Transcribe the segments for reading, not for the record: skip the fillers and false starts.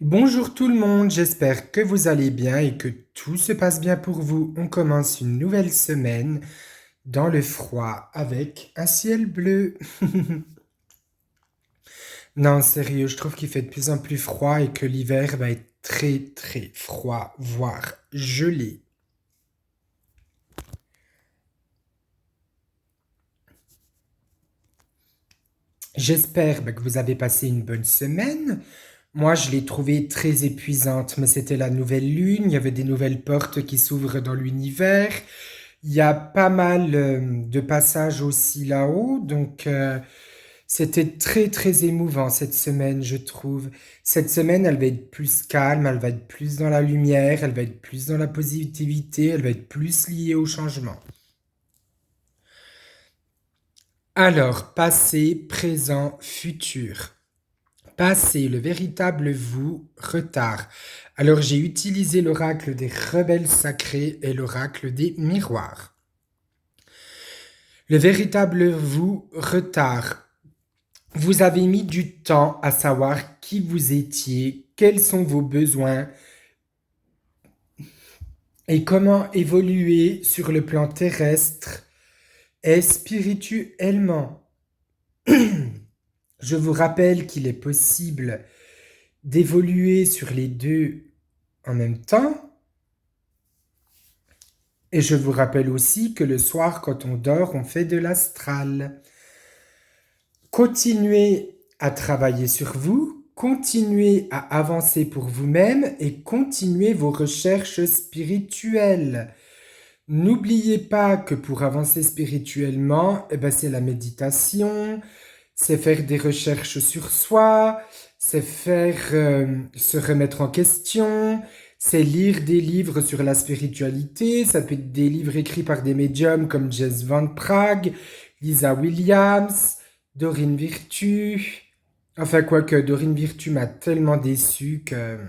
Bonjour tout le monde, j'espère que vous allez bien et que tout se passe bien pour vous. On commence une nouvelle semaine dans le froid avec un ciel bleu. Non, sérieux, je trouve qu'il fait de plus en plus froid et que l'hiver va être très très froid, voire gelé. J'espère que vous avez passé une bonne semaine. Moi, je l'ai trouvée très épuisante, mais c'était la nouvelle lune, il y avait des nouvelles portes qui s'ouvrent dans l'univers. Il y a pas mal de passages aussi là-haut, donc c'était très très émouvant cette semaine, je trouve. Cette semaine, elle va être plus calme, elle va être plus dans la lumière, elle va être plus dans la positivité, elle va être plus liée au changement. Alors, passé, présent, futur. Passé, le véritable vous, retard. Alors j'ai utilisé l'oracle des rebelles sacrés et l'oracle des miroirs. Le véritable vous, retard. Vous avez mis du temps à savoir qui vous étiez, quels sont vos besoins et comment évoluer sur le plan terrestre et spirituellement. Je vous rappelle qu'il est possible d'évoluer sur les deux en même temps. Et je vous rappelle aussi que le soir, quand on dort, on fait de l'astral. Continuez à travailler sur vous, continuez à avancer pour vous-même et continuez vos recherches spirituelles. N'oubliez pas que pour avancer spirituellement, c'est la méditation, c'est faire des recherches sur soi, c'est faire se remettre en question, c'est lire des livres sur la spiritualité, ça peut être des livres écrits par des médiums comme Jess Van Prague, Lisa Williams, Dorine Virtue. Enfin, quoique Dorine Virtue m'a tellement déçu que...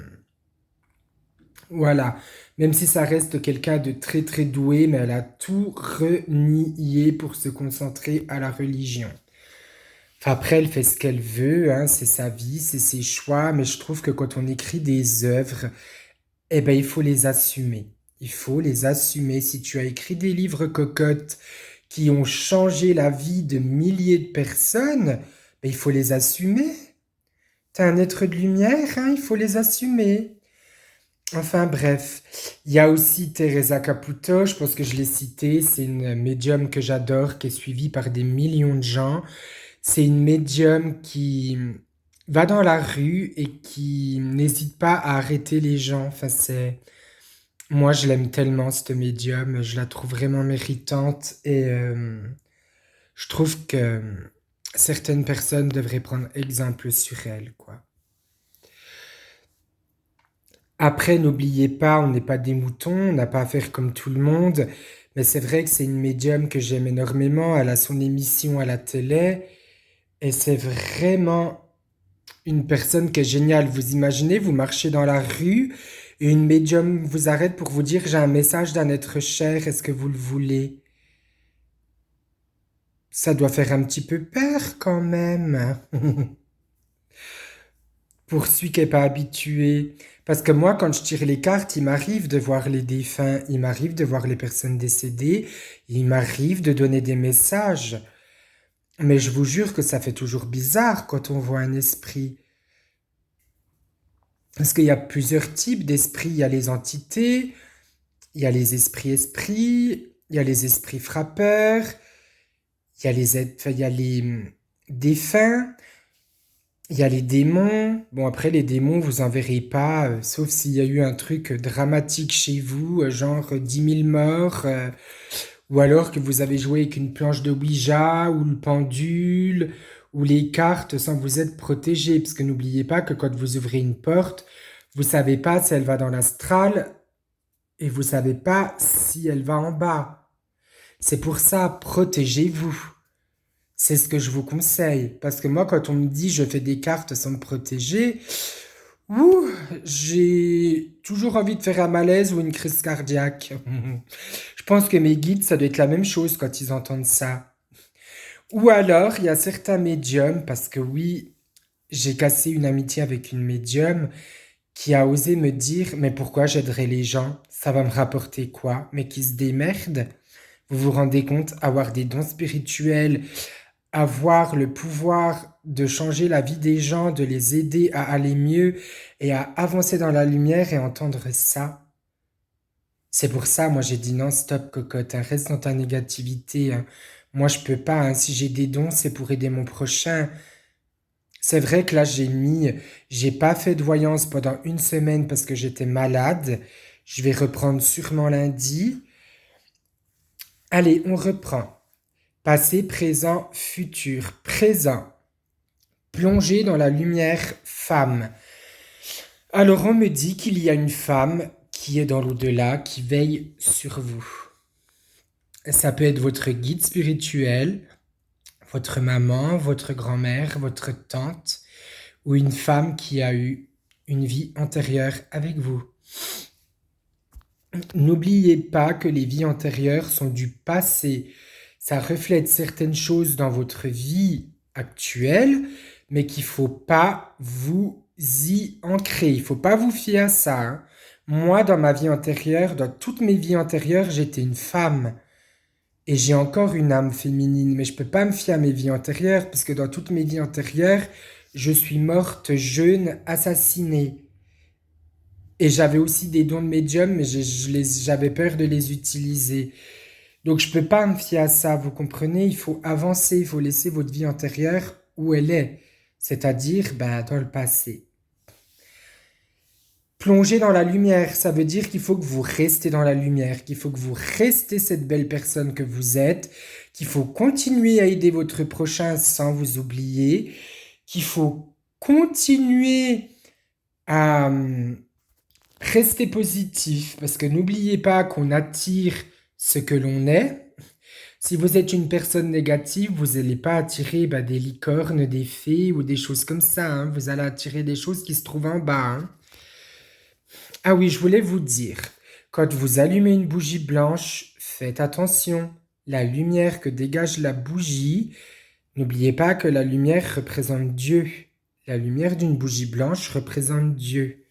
Voilà. Même si ça reste quelqu'un de très très doué, mais elle a tout renié pour se concentrer à la religion. Enfin, après, elle fait ce qu'elle veut, hein, c'est sa vie, c'est ses choix, mais je trouve que quand on écrit des œuvres, il faut les assumer. Il faut les assumer. Si tu as écrit des livres cocottes qui ont changé la vie de milliers de personnes, il faut les assumer. T'es un être de lumière, hein, il faut les assumer. Enfin bref, il y a aussi Teresa Caputo, je pense que je l'ai citée, c'est une médium que j'adore, qui est suivie par des millions de gens. C'est une médium qui va dans la rue et qui n'hésite pas à arrêter les gens. Enfin, c'est... Moi, je l'aime tellement, cette médium, je la trouve vraiment méritante et je trouve que certaines personnes devraient prendre exemple sur elle, quoi. Après, n'oubliez pas, on n'est pas des moutons, on n'a pas à faire comme tout le monde, mais c'est vrai que c'est une médium que j'aime énormément. Elle a son émission à la télé et c'est vraiment une personne qui est géniale. Vous imaginez, vous marchez dans la rue et une médium vous arrête pour vous dire j'ai un message d'un être cher, est-ce que vous le voulez? Ça doit faire un petit peu peur quand même. Pour celui qui n'est pas habitué. Parce que moi, quand je tire les cartes, il m'arrive de voir les défunts, il m'arrive de voir les personnes décédées, il m'arrive de donner des messages. Mais je vous jure que ça fait toujours bizarre quand on voit un esprit. Parce qu'il y a plusieurs types d'esprits. Il y a les entités, il y a les esprits-esprits, il y a les esprits frappeurs, il y a les défunts. Il y a les démons. Bon, après, les démons, vous en verrez pas, sauf s'il y a eu un truc dramatique chez vous, genre 10 000 morts, ou alors que vous avez joué avec une planche de Ouija, ou le pendule, ou les cartes sans vous être protégé. Parce que n'oubliez pas que quand vous ouvrez une porte, vous savez pas si elle va dans l'astral, et vous savez pas si elle va en bas. C'est pour ça, protégez-vous. C'est ce que je vous conseille. Parce que moi, quand on me dit je fais des cartes sans me protéger, ouh, j'ai toujours envie de faire un malaise ou une crise cardiaque. Je pense que mes guides, ça doit être la même chose quand ils entendent ça. Ou alors, il y a certains médiums, parce que oui, j'ai cassé une amitié avec une médium qui a osé me dire, mais pourquoi j'aiderais les gens? Ça va me rapporter quoi? Mais qui se démerdent? Vous vous rendez compte, avoir des dons spirituels, avoir le pouvoir de changer la vie des gens, de les aider à aller mieux et à avancer dans la lumière et entendre ça. C'est pour ça, moi j'ai dit non, stop cocotte, hein, reste dans ta négativité, hein. Moi je peux pas, hein, si j'ai des dons, c'est pour aider mon prochain. C'est vrai que là j'ai pas fait de voyance pendant une semaine parce que j'étais malade. Je vais reprendre sûrement lundi. Allez, on reprend. Passé, présent, futur. Présent. Plongé dans la lumière, femme. Alors on me dit qu'il y a une femme qui est dans l'au-delà, qui veille sur vous. Ça peut être votre guide spirituel, votre maman, votre grand-mère, votre tante, ou une femme qui a eu une vie antérieure avec vous. N'oubliez pas que les vies antérieures sont du passé. Ça reflète certaines choses dans votre vie actuelle, mais qu'il ne faut pas vous y ancrer. Il ne faut pas vous fier à ça, hein. Moi, dans ma vie antérieure, dans toutes mes vies antérieures, j'étais une femme. Et j'ai encore une âme féminine, mais je ne peux pas me fier à mes vies antérieures, parce que dans toutes mes vies antérieures, je suis morte jeune, assassinée. Et j'avais aussi des dons de médium, mais j'avais peur de les utiliser. Donc je ne peux pas me fier à ça, vous comprenez? Il faut avancer, il faut laisser votre vie antérieure où elle est, c'est-à-dire dans le passé. Plonger dans la lumière, ça veut dire qu'il faut que vous restez dans la lumière, qu'il faut que vous restez cette belle personne que vous êtes, qu'il faut continuer à aider votre prochain sans vous oublier, qu'il faut continuer à rester positif, parce que n'oubliez pas qu'on attire ce que l'on est. Si vous êtes une personne négative, vous n'allez pas attirer des licornes, des fées ou des choses comme ça, hein. Vous allez attirer des choses qui se trouvent en bas, hein. Ah oui, je voulais vous dire, quand vous allumez une bougie blanche, faites attention. La lumière que dégage la bougie, n'oubliez pas que la lumière représente Dieu. La lumière d'une bougie blanche représente Dieu.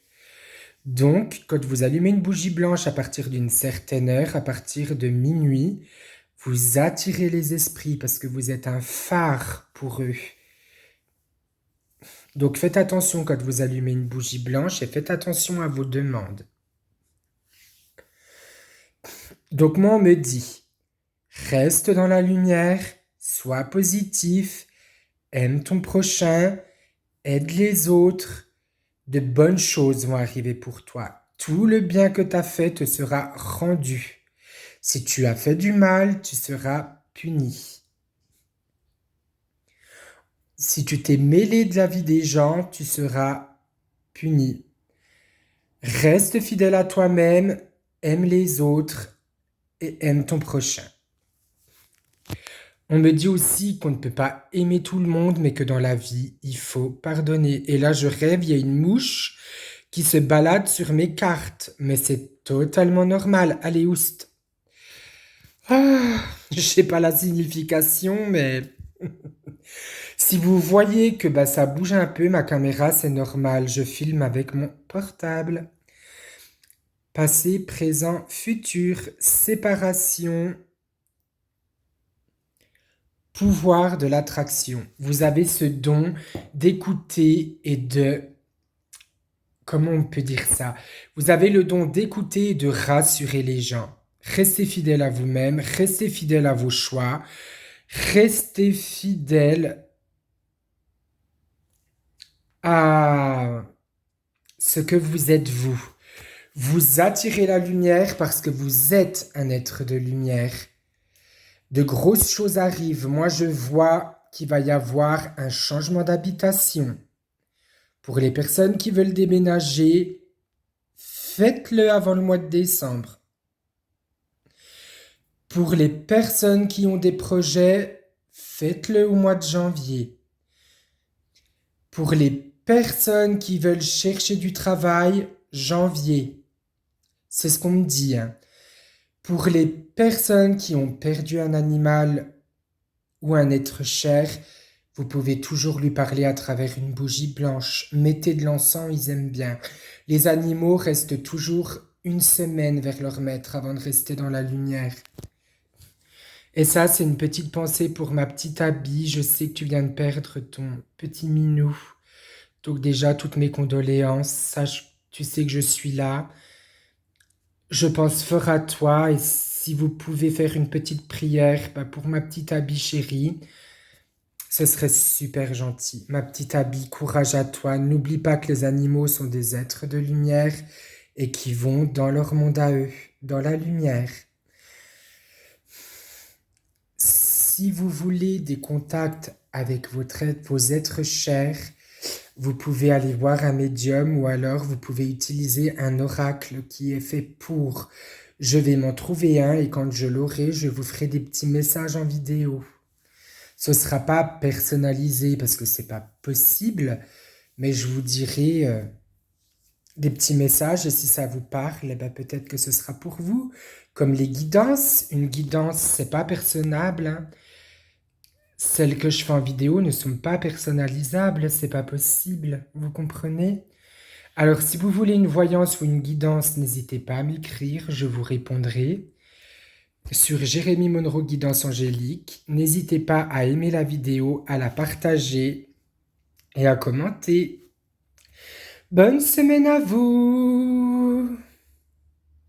Donc, quand vous allumez une bougie blanche à partir d'une certaine heure, à partir de minuit, vous attirez les esprits parce que vous êtes un phare pour eux. Donc faites attention quand vous allumez une bougie blanche et faites attention à vos demandes. Donc moi on me dit, reste dans la lumière, sois positif, aime ton prochain, aide les autres, de bonnes choses vont arriver pour toi. Tout le bien que tu as fait te sera rendu. Si tu as fait du mal, tu seras puni. Si tu t'es mêlé de la vie des gens, tu seras puni. Reste fidèle à toi-même, aime les autres et aime ton prochain. On me dit aussi qu'on ne peut pas aimer tout le monde, mais que dans la vie, il faut pardonner. Et là, je rêve, il y a une mouche qui se balade sur mes cartes, mais c'est totalement normal. Allez, oust. Je sais pas la signification, mais si vous voyez que ça bouge un peu, ma caméra, c'est normal. Je filme avec mon portable. Passé, présent, futur, séparation, pouvoir de l'attraction. Vous avez ce don d'écouter et de... Comment on peut dire ça? Vous avez le don d'écouter et de rassurer les gens. Restez fidèle à vous-même, restez fidèle à vos choix, restez fidèle à ce que vous êtes vous. Vous attirez la lumière parce que vous êtes un être de lumière. De grosses choses arrivent. Moi, je vois qu'il va y avoir un changement d'habitation. Pour les personnes qui veulent déménager, faites-le avant le mois de décembre. Pour les personnes qui ont des projets, faites-le au mois de janvier. Pour les personnes qui veulent chercher du travail, janvier. C'est ce qu'on me dit, hein. Pour les personnes qui ont perdu un animal ou un être cher, Vous pouvez toujours lui parler à travers une bougie blanche. Mettez de l'encens, ils aiment bien. Les animaux restent toujours une semaine vers leur maître avant de rester dans la lumière. Et ça, c'est une petite pensée pour ma petite Abby. Je sais que tu viens de perdre ton petit minou. Donc déjà, toutes mes condoléances. Sache, tu sais que je suis là. Je pense fort à toi et si vous pouvez faire une petite prière pour ma petite Abby chérie, ce serait super gentil. Ma petite Abby, courage à toi. N'oublie pas que les animaux sont des êtres de lumière et qui vont dans leur monde à eux, dans la lumière. Si vous voulez des contacts avec vos êtres chers, vous pouvez aller voir un médium ou alors vous pouvez utiliser un oracle qui est fait pour. Je vais m'en trouver un et quand je l'aurai, je vous ferai des petits messages en vidéo. Ce ne sera pas personnalisé parce que c'est pas possible, mais je vous dirai des petits messages et si ça vous parle, eh ben peut-être que ce sera pour vous. Comme les guidances, une guidance, c'est pas personnable, hein. Celles que je fais en vidéo ne sont pas personnalisables, c'est pas possible, vous comprenez? Alors si vous voulez une voyance ou une guidance, n'hésitez pas à m'écrire, je vous répondrai. Sur Jérémy Monroe Guidance Angélique, n'hésitez pas à aimer la vidéo, à la partager et à commenter. Bonne semaine à vous!